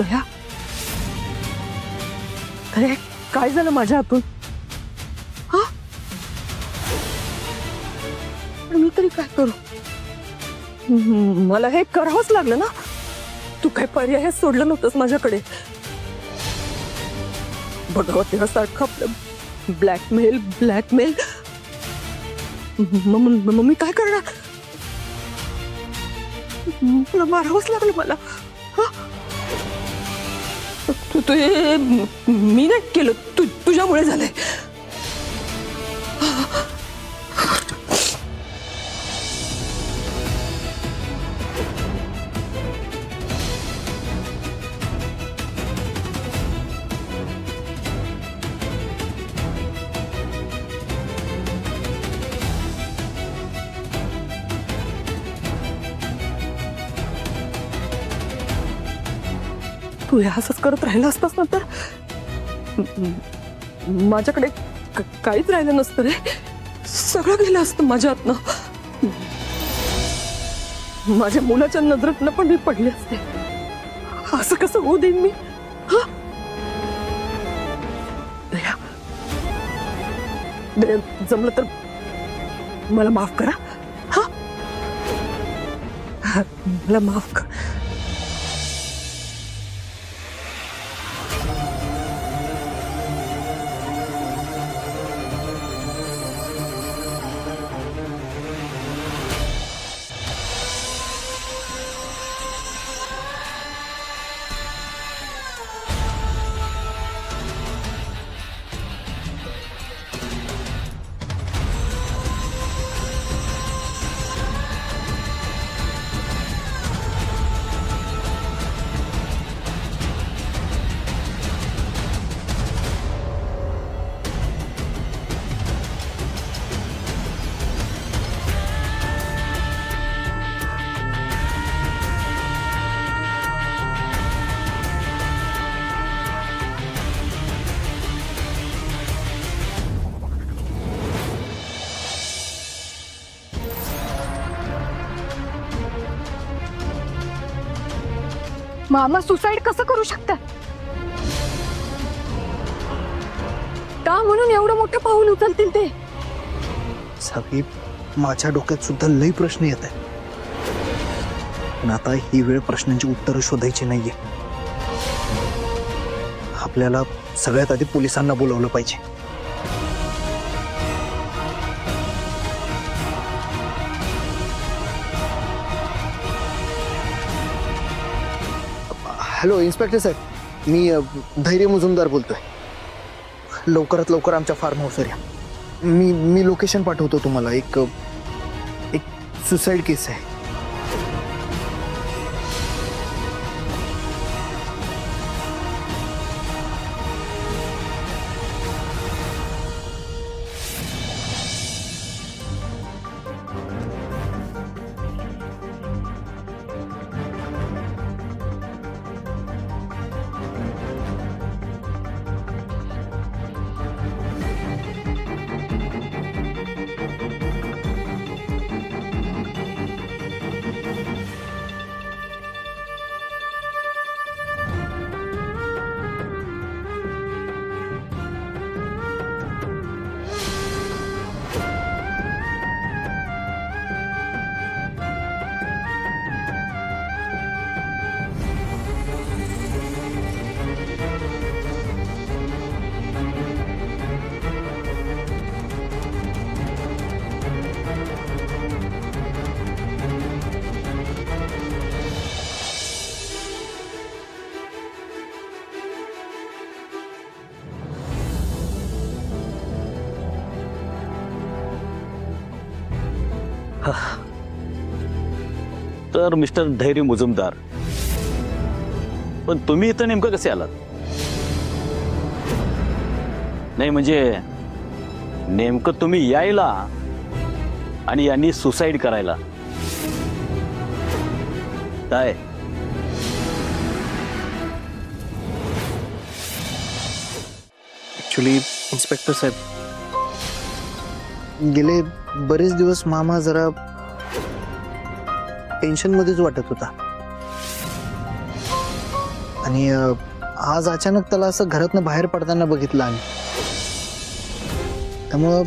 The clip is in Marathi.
दया, अरे काय झालं माझ्या हातून? हा, पण मी तरी काय करू? मला हे करावंच लागलं ना. तू काय पर्याय सोडलं नव्हतंस माझ्याकडे. भगवतीसारखं आपलं ब्लॅकमेल ब्लॅकमेल. मी काय करणार? मला मारावंच लागलं मला. तू हे मी नाही केलं, तुझ्यामुळे झालंय. तू हे असंच करत राहिला असतास ना तर माझ्याकडे काहीच राहिलं नसतं रे. सगळं गेलं असतं माझ्या हातनं. माझ्या मुलाच्या नजरेतनं पण मी पडले असते. असं कसं होऊ देईन मी? दया, दया, जमलं तर मला माफ करा. हा, मला माफ कर. मामा सुसाईड कसं करू शकतात? का म्हणून एवढं मोठं पाऊल उचलतील ते? साहेब, माझ्या डोक्यात सुद्धा लई प्रश्न येत आहेत. पण आता ही वेळ प्रश्नांची उत्तरं शोधायची नाहीये. आपल्याला सगळ्यात आधी पोलिसांना बोलावलं पाहिजे. हॅलो इन्स्पेक्टर साहेब, मी धैर्य मुजुमदार बोलतोय. लवकरात लवकर आमच्या फार्म हाऊसवर या. मी लोकेशन पाठवतो तुम्हाला. एक सुसाईड केस आहे. तर मिस्टर धैर्य मुजुमदार, पण तुम्ही इथं नेमकं कसे आलात? नाही म्हणजे नेमकं तुम्ही यायला आणि यांनी सुसाईड करायला काय? ऍक्च्युली इन्स्पेक्टर साहेब, गेले बरेच दिवस मामा जरा टेन्शन मध्येच वाटत होता. आणि आज अचानक त्याला असं घरातनं बाहेर पडताना बघितलं आम्ही. त्यामुळं